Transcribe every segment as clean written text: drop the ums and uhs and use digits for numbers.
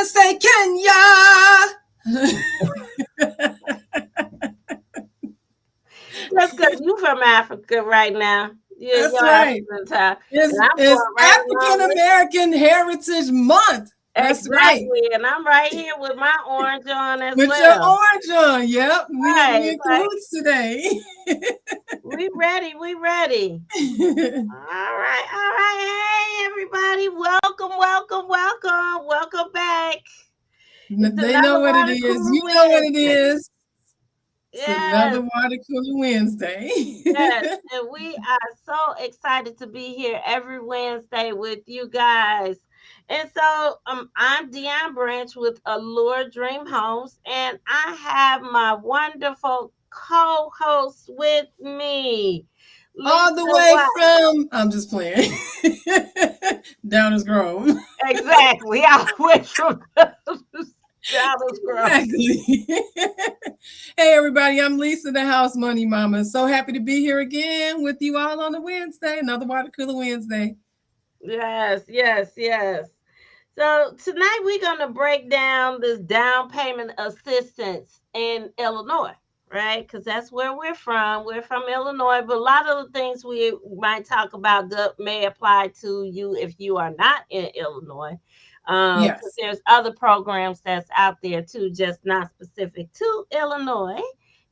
Say Kenya. Just because you from Africa right now. That's You're right. African time. It's, And I'm it's going right African along with American Heritage Month. That's right. exactly. And I'm right here with my orange on as With your well. orange on. Yep. We Right. in Like cahoots today. we ready. We ready. All right. Hey everybody. Welcome, welcome, welcome. Welcome back. It's They know another what it water is. cooler You know what it Wednesday. is. It's Yes. another water cooler Wednesday. Yes, and we are so excited to be here every Wednesday with you guys. And so I'm Dione Branch with Allure Dream Homes, and I have my wonderful co-host with me, All Lisa the way White. from, I'm just playing, Downers Grove. Exactly. I went from Dallas Grove. Exactly. Hey, everybody, I'm Lisa, the House Money Mama. So happy to be here again with you all on a Wednesday, another Water Cooler Wednesday. Yes, yes, yes. So tonight we're going to break down this down payment assistance in Illinois, right? Because that's where we're from. We're from Illinois, but a lot of the things we might talk about that may apply to you if you are not in Illinois. Because Yes. there's other programs that's out there too, just not specific to Illinois.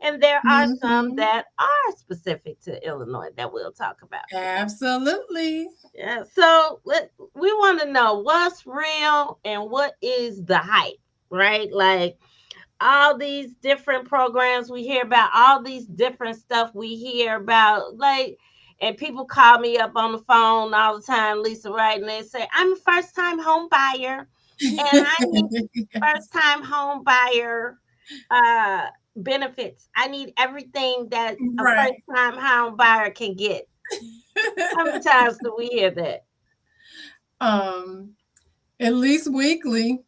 And there are some Mm-hmm. that are specific to Illinois that we'll talk about. Absolutely. Yeah, so we want to know what's real and what is the hype, right? Like all these different programs we hear about, all these different stuff we hear about, like, and people call me up on the phone all the time, Lisa, right? And they say, I'm a first time home buyer and I need first time home buyer uh, benefits. I need everything that a first Right. time home buyer can get. How many times do we hear that? um, at least weekly.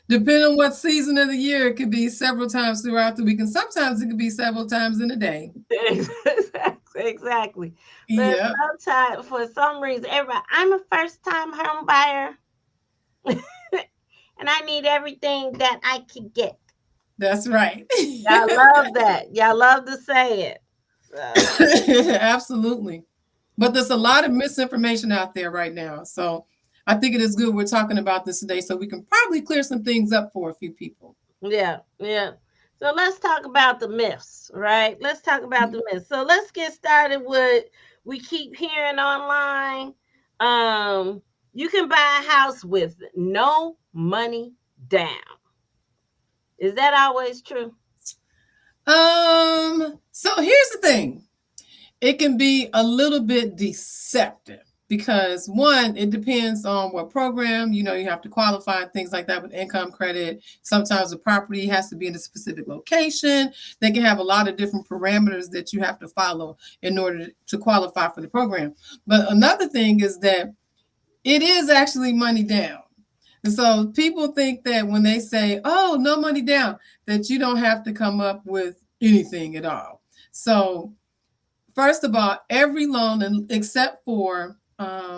Depending on what season of the year, it could be several times throughout the week, and sometimes it could be several times in a day. Exactly. But Yep, sometimes, for some reason, everybody, I'm a first time home buyer and I need everything that I can get. that's right. Y'all love that. Y'all love to say it. So, Absolutely. But there's a lot of misinformation out there right now. So I think it is good we're talking about this today so we can probably clear some things up for a few people. yeah, yeah. So let's talk about the myths, right? Let's talk about the myths. So let's get started with we keep hearing online. Um, you can buy a house with no money down. Is that always true? So here's the thing. It can be a little bit deceptive because one, it depends on what program, you have to qualify and things like that with income credit. Sometimes the property has to be in a specific location. They can have a lot of different parameters that you have to follow in order to qualify for the program. But another thing is that it is actually money down. And so people think that when they say, oh, no money down, that you don't have to come up with anything at all. So first of all, every loan, except for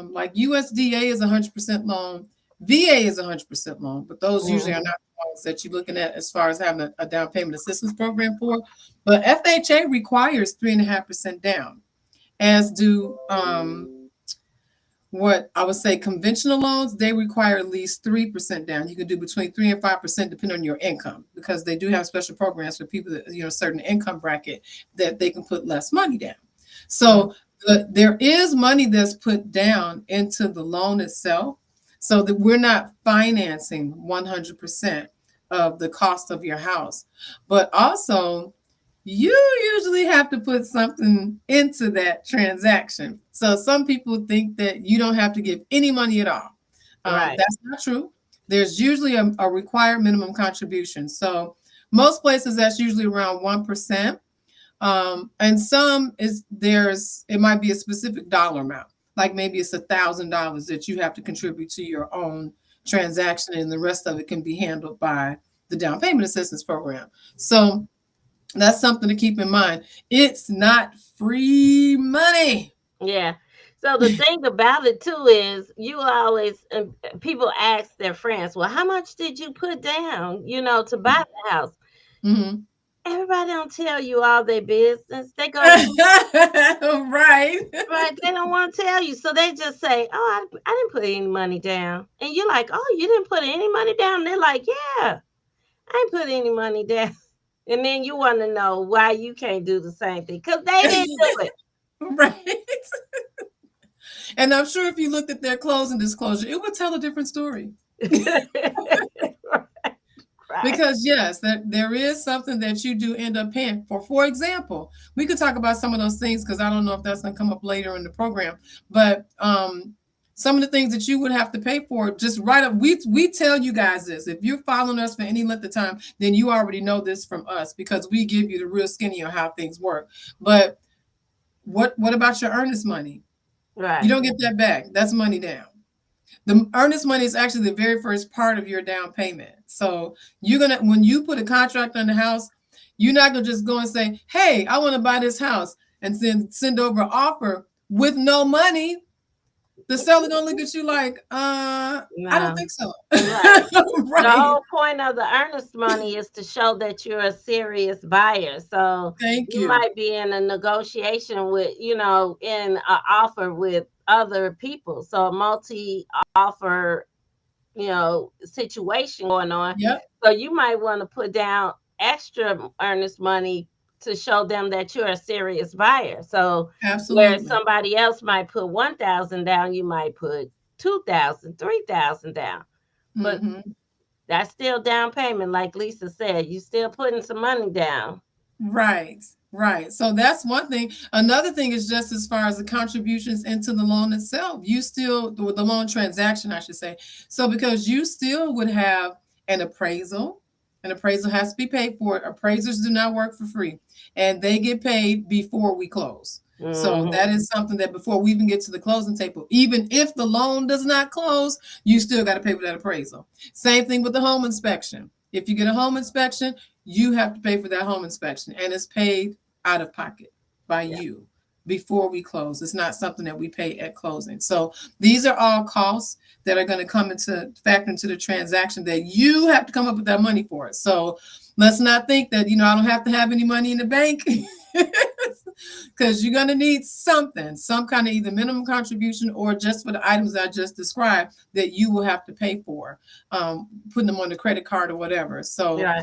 like USDA is 100% loan, VA is 100% loan, but those usually are Mhm. not the ones that you're looking at as far as having a down payment assistance program for. But FHA requires 3.5% down, as do what I would say conventional loans. They require at least 3% down. You can do between 3 and 5% depending on your income, because they do have special programs for people that certain income bracket that they can put less money down. So there is money that's put down into the loan itself, so that we're not financing 100% of the cost of your house. But also, you usually have to put something into that transaction. So some people think that you don't have to give any money at all. Right. That's not true. There's usually a required minimum contribution. So most places that's usually around 1%. And some is there's it might be a specific dollar amount, like maybe it's $1,000 that you have to contribute to your own transaction, and the rest of it can be handled by the down payment assistance program. So that's something to keep in mind. It's not free money. Yeah. So the thing about it too is you always people ask their friends, "Well, how much did you put down, to buy the house?" Mhm. Everybody don't tell you all their business. They go to Right. right, they don't want to tell you. So they just say, "Oh, I didn't put any money down." And you're like, "Oh, you didn't put any money down?" And they're like, "Yeah, I ain't put any money down." And then you want to know why you can't do the same thing because they didn't do Right. And I'm sure if you looked at their closing disclosure, it would tell a different story. it. Right. Because yes, that there is something that you do end up paying for. For example, we could talk about some of those things because I don't know if that's going to come up later in the program. But some of the things that you would have to pay for, just right up. We tell you guys this. If you're following us for any length of time, then you already know this from us because we give you the real skinny on how things work. But what about your earnest money? You Right. don't get that back. That's money down. The earnest money is actually the very first part of your down payment. So you're gonna when you put a contract on the house, you're not gonna just go and say, "Hey, I want to buy this house," and then send over an offer with no money. The seller gonna look at you like, I don't No. think so." Right. The Right. whole point of the earnest money is to show that you're a serious buyer. So Thank you you. might be in a negotiation with, in an offer with other people. So a multi offer, situation going on. Yep. So you might want to put down extra earnest money to show them that you're a serious buyer. So where Absolutely. somebody else might put 1,000 down, you might put 2,000, 3,000 down. But Hmm. that's still down payment, like Lisa said. You still putting some money down. Right, right. So that's one thing. Another thing is just as far as the contributions into the loan itself, you still, the loan transaction, I should say. So because you still would have an appraisal, an appraisal has to be paid for. Appraisers do not work for free, and they get paid before we close. So that Hmm. is something that before we even get to the closing table, even if the loan does not close, you still got to pay for that appraisal. Same thing with the home inspection. If you get a home inspection, you have to pay for that home inspection, and it's paid out of pocket by Yeah. you before we close. It's not something that we pay at closing. So these are all costs that are going to come into factor into the transaction that you have to come up with that money for it. So let's not think that I don't have to have any money in the bank. Because you're going to need something, some kind of either minimum contribution or just for the items I just described that you will have to pay for, putting them on the credit card or whatever. So Yeah.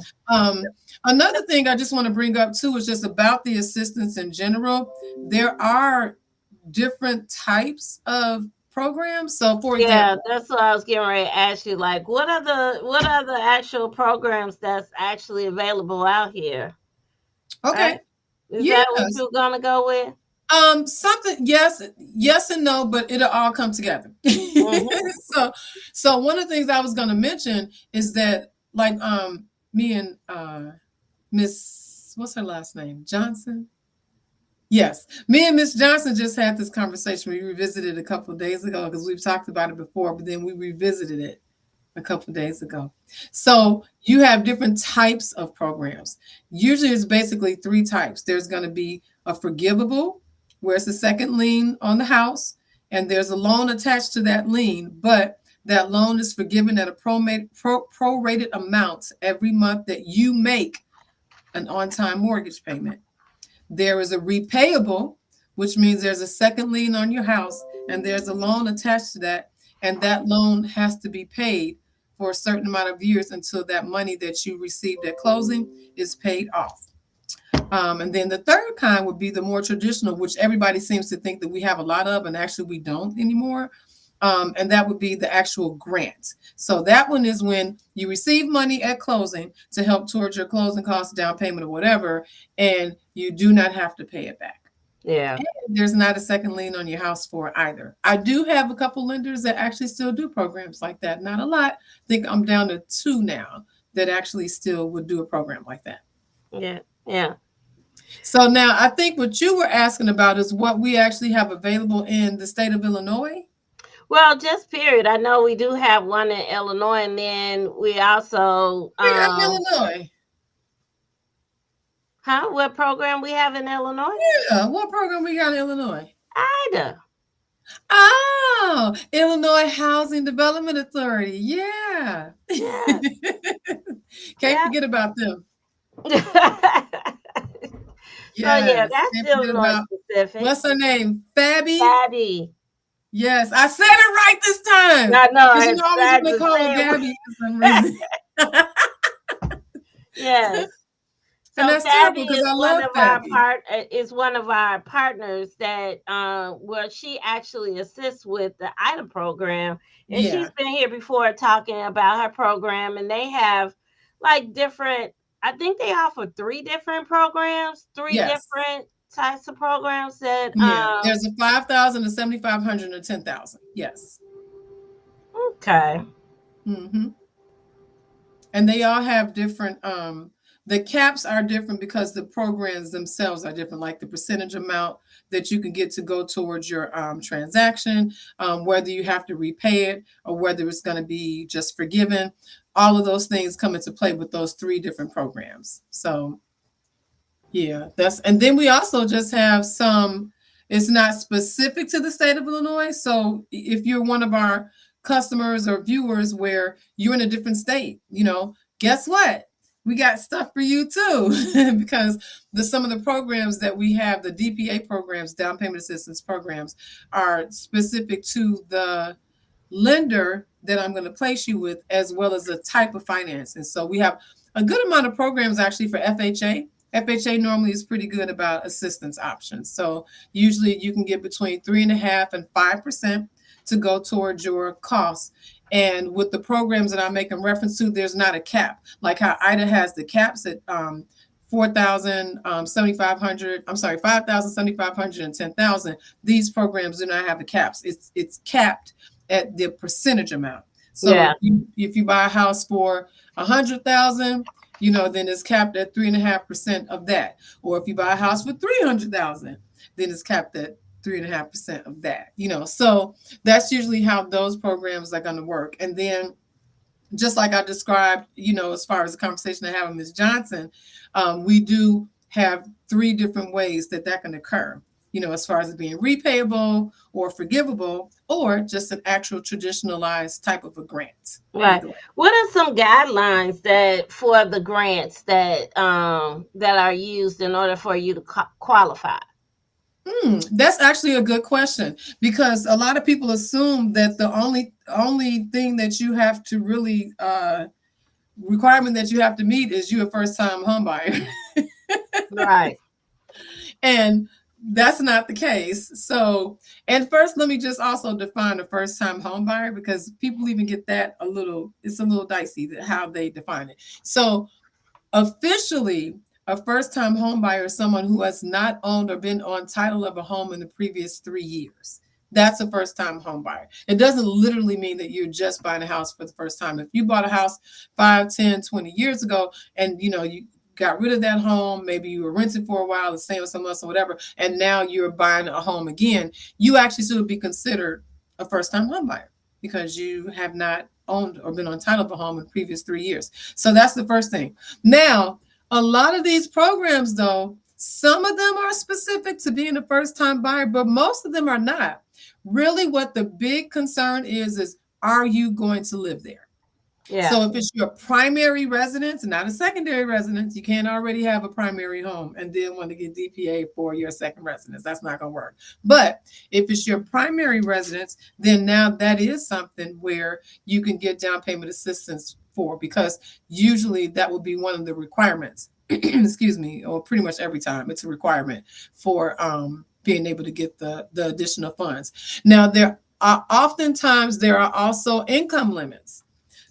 another thing I just want to bring up too is just about the assistance in general. There are different types of programs. So for Yeah, example, that's what I was getting ready to ask you. Like, what are the actual programs that's actually available out here? okay, Right? Is that what yes. you're gonna go with? Something, yes and no, but it'll all come together. Hmm. so, so one of the things I was going to mention is that, like, me and Miss, what's her last name, Johnson. Yes, me and Miss Johnson just had this conversation. We revisited a couple of days ago because we've talked about it before, but then we revisited it a couple of days ago. So you have different types of programs. Usually it's basically three types. There's going to be a forgivable, where it's a second lien on the house, and there's a loan attached to that lien, but that loan is forgiven at a prorated amount every month that you make an on-time mortgage payment. There is a repayable, which means there's a second lien on your house and there's a loan attached to that, and that loan has to be paid for a certain amount of years until that money that you received at closing is paid off. And then the third kind would be the more traditional, which everybody seems to think that we have a lot of, and actually we don't anymore. And that would be the actual grant. So that one is when you receive money at closing to help towards your closing costs, down payment, or whatever, and you do not have to pay it back. Yeah. There's not a second lien on your house for either. I do have a couple lenders that actually still do programs like that. Not a lot. I think I'm down to two now that actually still would do a program like that. Yeah. Yeah. So now I think what you were asking about is what we actually have available in the state of Illinois. Well, just period. I know we do have one in Illinois, and then we also, We got in Illinois. huh? What program we have in Illinois? Yeah, what program we got in Illinois? Ida. Oh, Illinois Housing Development Authority. Yeah. Yes. Can't Yeah. forget about them. So yeah, Yes. that's Can't forget Illinois about specific. what's her name? Fabby. Patty. Yes, I said it right this time. I know. Because I you know I was tried gonna to call her say it. Gabby for some reason. Yes. And So that's terrible Fabby because is I one love of our Fabby. partners that where she actually assists with the IDA program, and she's Yeah. been here before talking about her program, and they have like different. I think they offer three Yes. different types of programs that Yeah. There's a 5,000, a 7,500, and a 10,000. Yes. okay. Mm-hmm. And they all have different the caps are different because the programs themselves are different, like the percentage amount that you can get to go towards your transaction, whether you have to repay it or whether it's going to be just forgiven. All of those things come into play with those three different programs. So yeah, that's and then we also just have some, it's not specific to the state of Illinois. So if you're one of our customers or viewers where you're in a different state, guess what? We got stuff for you too, because some of the programs that we have, the DPA programs, down payment assistance programs, are specific to the lender that I'm going to place you with, as well as the type of financing. So we have a good amount of programs actually for FHA. FHA normally is pretty good about assistance options. So usually you can get between 3.5% and 5% to go towards your costs. And with the programs that I'm making reference to, there's not a cap. Like how IDA has the caps at 4,000, 7,500. I'm sorry, 5,000, 7,500, and 10,000. These programs do not have the caps. It's capped at the percentage amount. So Yeah. if you buy a house for 100,000, then it's capped at 3.5% of that. Or if you buy a house for 300,000, then it's capped at 3.5% of that. So that's usually how those programs are going to work. And then just like I described, as far as the conversation I have with Ms. Johnson, we do have three different ways that can occur. As far as it being repayable or forgivable, or just an actual traditionalized type of a grant. Right. What are some guidelines that for the grants that are used in order for you to qualify? That's actually a good question, because a lot of people assume that the only thing that you have to really requirement that you have to meet is you a first time home buyer. Right. And that's not the case. So, and first, let me just also define a first time home buyer, because people even get that it's a little dicey how they define it. So, officially, a first time home buyer is someone who has not owned or been on title of a home in the previous 3 years. That's a first time home buyer. It doesn't literally mean that you're just buying a house for the first time. If you bought a house 5, 10, 20 years ago, and you got rid of that home, maybe you were renting for a while, staying with someone else or whatever, and now you're buying a home again, you actually should be considered a first time home buyer because you have not owned or been on title of a home in the previous 3 years. So that's the first thing. Now, a lot of these programs, though, some of them are specific to being a first time buyer, but most of them are not. Really, what the big concern is are you going to live there? Yeah. So if it's your primary residence and not a secondary residence, you can't already have a primary home and then want to get DPA for your second residence. That's not going to work. But if it's your primary residence, then now that is something where you can get down payment assistance for, because usually that will be one of the requirements. Excuse me, or pretty much every time it's a requirement for being able to get the additional funds. Now, there are also income limits.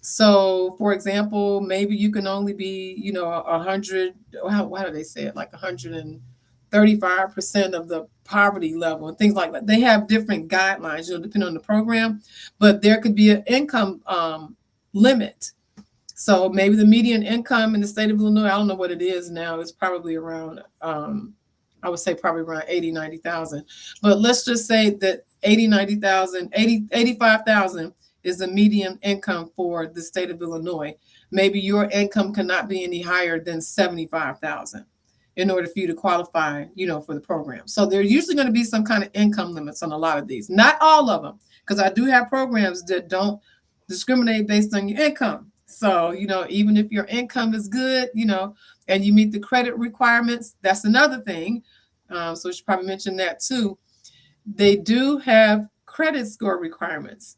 So, for example, maybe you can only be, 100. How do they say it? Like 100 and 35% of the poverty level and things like that. They have different guidelines, depending on the program, but there could be an income limit. So maybe the median income in the state of Illinois, I don't know what it is now. It's probably around, I would say probably around 80, 90,000. But let's just say that 80, 90,000, 80, 85,000 is the median income for the state of Illinois. Maybe your income cannot be any higher than 75,000 in order for you to qualify, for the program. So there's usually going to be some kind of income limits on a lot of these. Not all of them, because I do have programs that don't discriminate based on your income. So, even if your income is good, and you meet the credit requirements, that's another thing. So we should probably mention that too. They do have credit score requirements.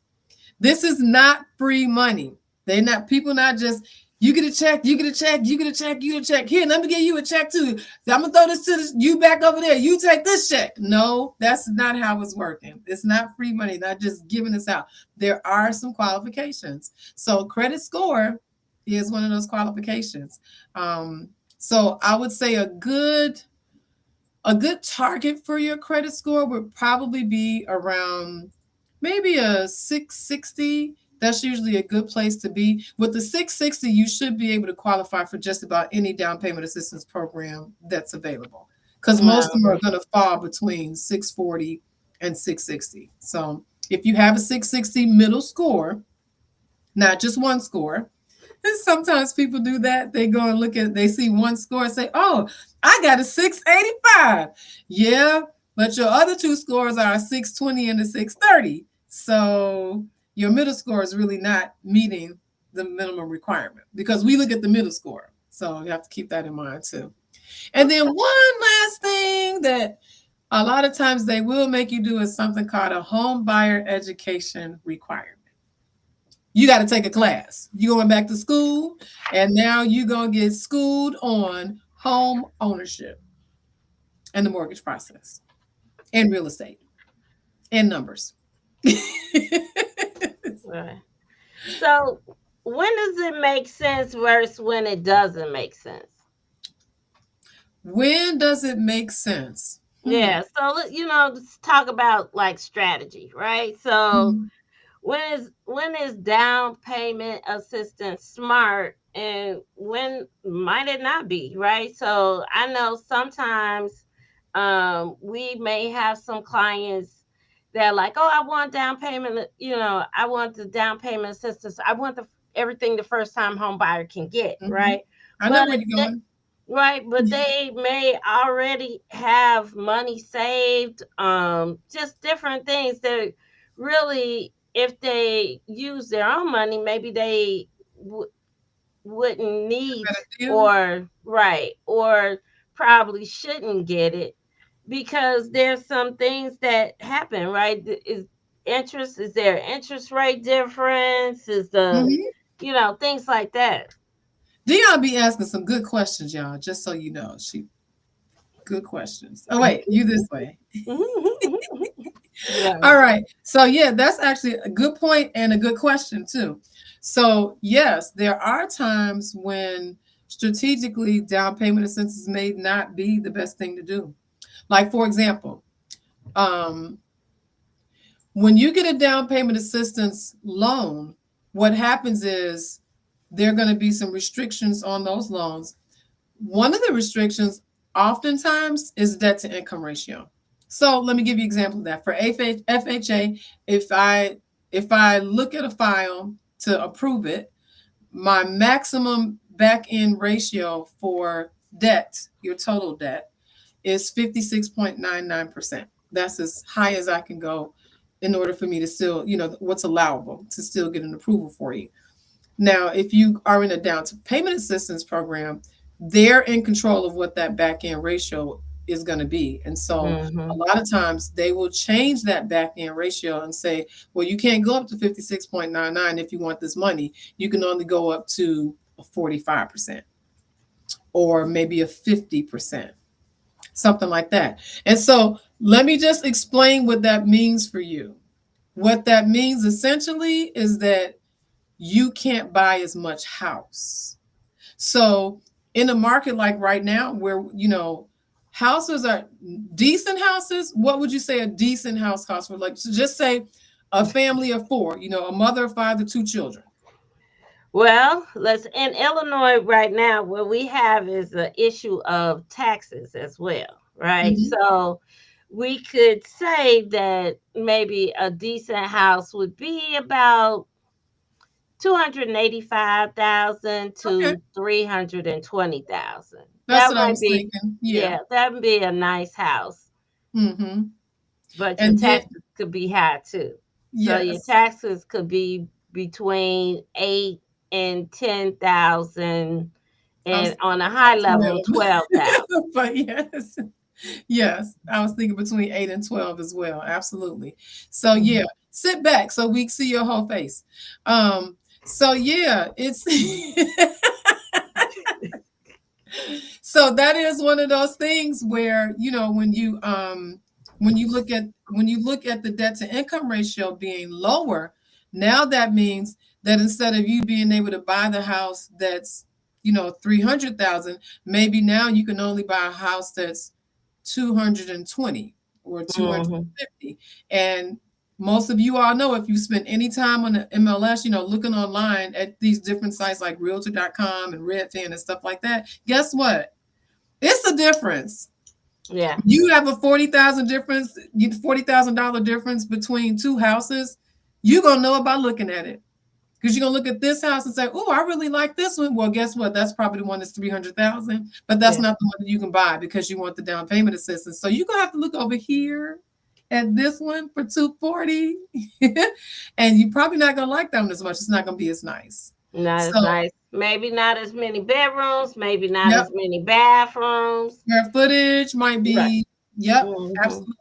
This is not free money. They're not people not just you get a check, you get a check, you get a check, you get a check. Here, let me give you a check too. I'm gonna throw this to you back over there. You take this check. No, that's not how it's working. It's not free money, not just giving this out. There are some qualifications. So credit score is one of those qualifications. So I would say a good target for your credit score would probably be around maybe a 660. That's usually a good place to be. With the 660, you should be able to qualify for just about any down payment assistance program that's available, because most of them are going to fall between 640 and 660. So if you have a 660 middle score, not just one score, and sometimes people do that. They go and they see one score and say, oh, I got a 685. Yeah, but your other two scores are a 620 and a 630. So your middle score is really not meeting the minimum requirement, because we look at the middle score. So you have to keep that in mind too. And then one last thing that a lot of times they will make you do is something called a home buyer education requirement. You got to take a class. You're going back to school, and now you're going to get schooled on home ownership and the mortgage process and real estate and numbers. Right. So when does it make sense versus when it doesn't make sense? When does it make sense? Yeah. So let's talk about like strategy, right? So when is down payment assistance smart, and when might it not be, right? So I know sometimes we may have some clients that are like, oh, I want down payment, I want the down payment assistance, I want everything the first time home buyer can get, right? I know But where you're going. right, but they may already have money saved, just different things that really, if they use their own money, maybe they wouldn't need, or right, or probably shouldn't get it, because there's some things that happen, right? Is there interest rate difference? Is things like that. Dione be asking some good questions, y'all, just so you know. Good questions. Oh, wait, you this way. Right. All right. So, yeah, that's actually a good point and a good question, too. So, yes, there are times when strategically down payment assistance may not be the best thing to do. Like, for example, when you get a down payment assistance loan, what happens is there are going to be some restrictions on those loans. One of the restrictions oftentimes is debt to income ratio. So let me give you an example of that. For FHA, if I look at a file to approve it, my maximum back end ratio for debt, your total debt, is 56.99%. That's as high as I can go in order for me to still, what's allowable to still get an approval for you. Now, if you are in a down payment assistance program, they're in control of what that back end ratio is going to be. And so a lot of times they will change that back end ratio and say, well, you can't go up to 56.99 if you want this money. You can only go up to a 45% or maybe a 50%, something like that. And so let me just explain what that means for you. What that means essentially is that you can't buy as much house. So in a market like right now where, houses are decent houses. What would you say a decent house costs for? Like, so just say a family of four, a mother, a father, two children. Well, let's in Illinois right now, what we have is the issue of taxes as well, right? Hmm. So we could say that maybe a decent house would be about 285,000 Okay. to 320,000. That's That what I might was be, thinking. Yeah. yeah, that would be a nice house, Hmm. but your And then, taxes could be high too. So your yes, taxes could be between 8 and 10,000, I was and thinking on a high level, 12,000. 12. But yes, yes, I was thinking between 8 and 12 as well. Absolutely. So yeah, Mhm. sit back so we can see your whole face. So yeah, it's so that is one of those things where, when you look at the debt to income ratio being lower, now that means that instead of you being able to buy the house that's 300,000, maybe now you can only buy a house that's 220 or Mhm. 250. And most of you all know, if you spend any time on the MLS, looking online at these different sites like realtor.com and Redfin and stuff like that, guess what? It's a difference. Yeah. You have a 40,000 difference, $40,000 difference between two houses. You're gonna know about looking at it. Because you're gonna look at this house and say, "Oh, I really like this one." Well, guess what? That's probably the one that's 300,000, but that's Yeah. not the one that you can buy because you want the down payment assistance. So you're gonna have to look over here at this one for 240, and you're probably not gonna like that one as much. It's not gonna be as nice. Not So, as nice. Maybe not as many bedrooms, maybe not yep, as many bathrooms. square footage might Right. be, yep, Mhm. absolutely.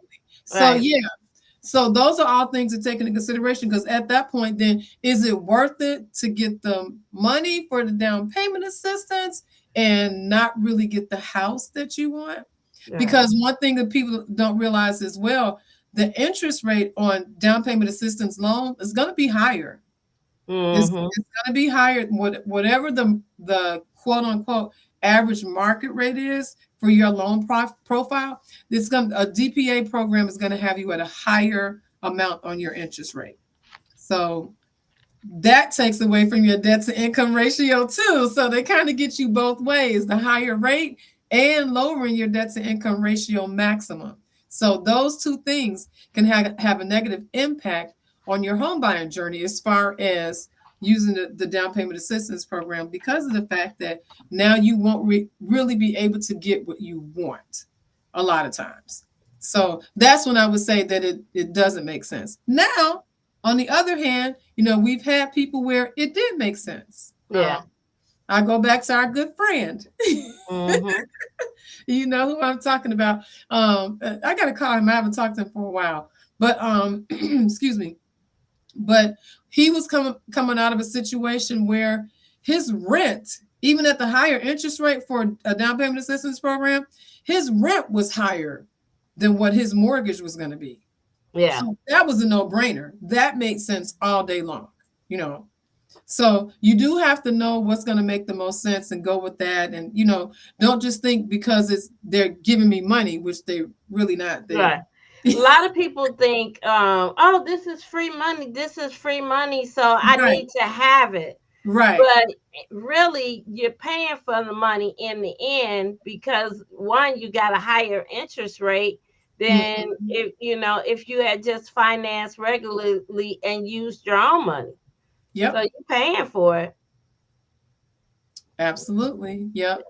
So Right. yeah, so those are all things to take into consideration, because at that point, then is it worth it to get the money for the down payment assistance and not really get the house that you want? Right. Because one thing that people don't realize as well, the interest rate on down payment assistance loan is going to be higher. Mhm. It's going to be higher. Whatever the quote unquote average market rate is for your loan profile, a DPA program is going to have you at a higher amount on your interest rate. So that takes away from your debt to income ratio too. So they kind of get you both ways, the higher rate and lowering your debt to income ratio maximum. So those two things can have a negative impact on your home buying journey as far as using the down payment assistance program, because of the fact that now you won't really be able to get what you want a lot of times. So that's when I would say that it doesn't make sense. Now, on the other hand, we've had people where it did make sense. Yeah. I go back to our good friend. Mhm. You know who I'm talking about. I got to call him. I haven't talked to him for a while. But excuse me. But he was coming out of a situation where his rent, even at the higher interest rate for a down payment assistance program, his rent was higher than what his mortgage was going to be. Yeah. So that was a no-brainer. That made sense all day long, you know. So you do have to know what's going to make the most sense and go with that. And don't just think because they're giving me money, which they really not. They Right. A lot of people think, oh, this is free money. This is free money, so I right, need to have it. right. But really, you're paying for the money in the end because one, you got a higher interest rate than Mhm. if you had just financed regularly and used your own money. So Yep. you're paying for it. Absolutely. Yep.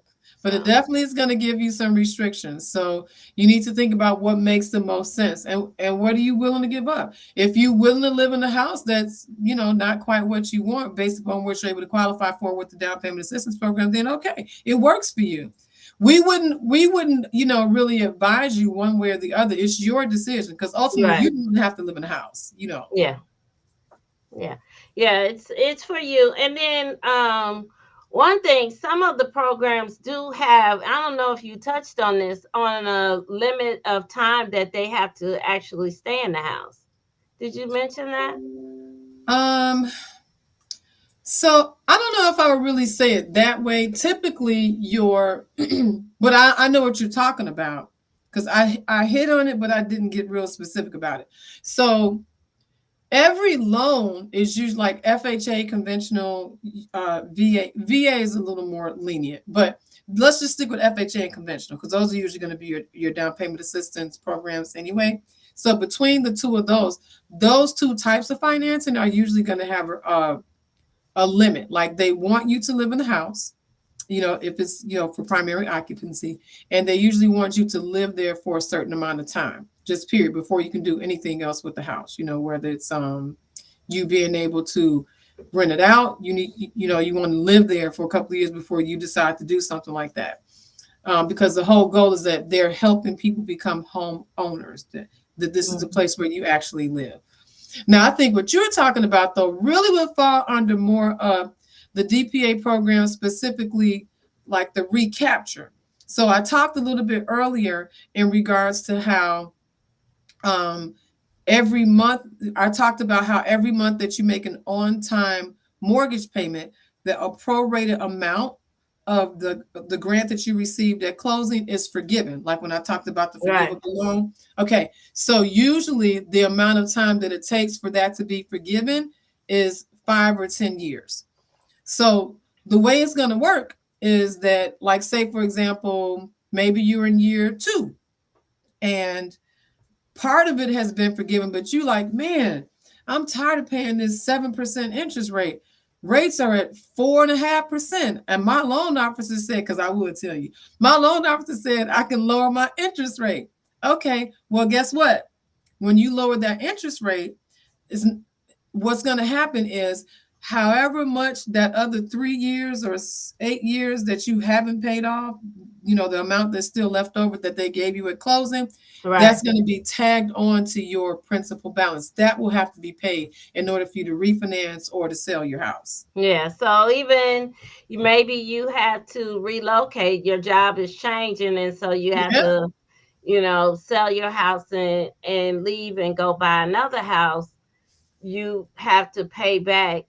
But it So definitely is going to give you some restrictions. So you need to think about what makes the most sense, and what are you willing to give up? If you're willing to live in a house that's, not quite what you want based upon what you're able to qualify for with the down payment assistance program, then okay, it works for you. We wouldn't, really advise you one way or the other. It's your decision, because ultimately right. you don't have to live in a house. Yeah. Yeah. Yeah, it's for you. And then one thing, some of the programs do have, I don't know if you touched on this, on a limit of time that they have to actually stay in the house. Did you mention that? Um, So I don't know if I would really say it that way. Typically, but I know what you're talking about because I hit on it, but I didn't get real specific about it. So every loan is usually like FHA, conventional, VA is a little more lenient, but let's just stick with FHA and conventional because those are usually going to be your down payment assistance programs anyway. So between the two of those two types of financing are usually going to have a limit. Like they want you to live in the house, if it's, for primary occupancy, and they usually want you to live there for a certain amount of time, just period, before you can do anything else with the house, whether it's you being able to rent it out, you want to live there for a couple of years before you decide to do something like that. Because the whole goal is that they're helping people become home owners, that this is a place where you actually live. Now, I think what you're talking about, though, really would fall under more of the DPA program, specifically like the recapture. So I talked a little bit earlier in regards to how every month, I talked about how every month that you make an on-time mortgage payment, that a prorated amount of the grant that you received at closing is forgiven. Like when I talked about the Right. forgivable loan. Okay, so usually the amount of time that it takes for that to be forgiven is 5 or 10 years. So the way it's going to work is that, like, say for example, maybe you're in year 2 and part of it has been forgiven, but you like, man, I'm tired of paying this 7% interest rate. Rates are at 4.5%. And my loan officer said, because I would tell you, my loan officer said I can lower my interest rate. Okay, well, guess what? When you lower that interest rate, is what's going to happen is however much that other 3 years or 8 years that you haven't paid off, the amount that's still left over that they gave you at closing, Right. that's going to be tagged on to your principal balance. That will have to be paid in order for you to refinance or to sell your house. Yeah. So even maybe you had to relocate, your job is changing, and so you have Yeah, to, sell your house and leave and go buy another house. You have to pay back,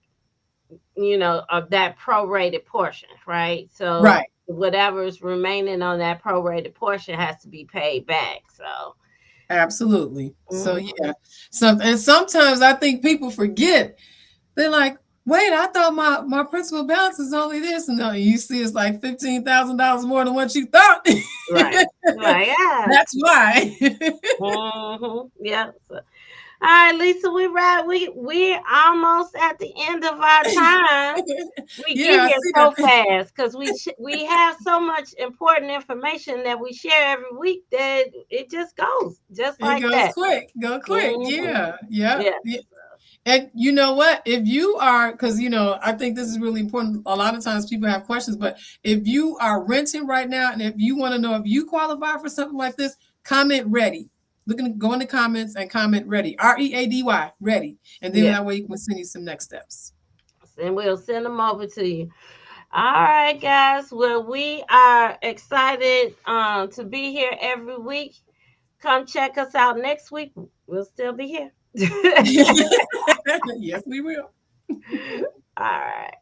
of that prorated portion, right? So right. whatever is remaining on that prorated portion has to be paid back. So, Absolutely. So mhm. yeah. And sometimes I think people forget. They're like, wait, I thought my principal balance is only this. And no, you see it's like $15,000 more than what you thought. Right. Right. Yeah. That's why. Yeah. So, all right, Lisa, we're almost at the end of our time. We get Yeah, I here see so that. fast because we have so much important information that we share every week that it just goes just It like goes that. quick. Go quick. Hmm. Yeah. Yeah. Yeah. Yeah. And you know what? If you are, because I think this is really important. A lot of times people have questions, but if you are renting right now, and if you want to know if you qualify for something like this, comment ready. Go in the comments and comment ready. READY, ready. And then Yeah. that way you can send you some next steps. And we'll send them over to you. All right, guys. Well, we are excited to be here every week. Come check us out next week. We'll still be here. Yes, we will. All right.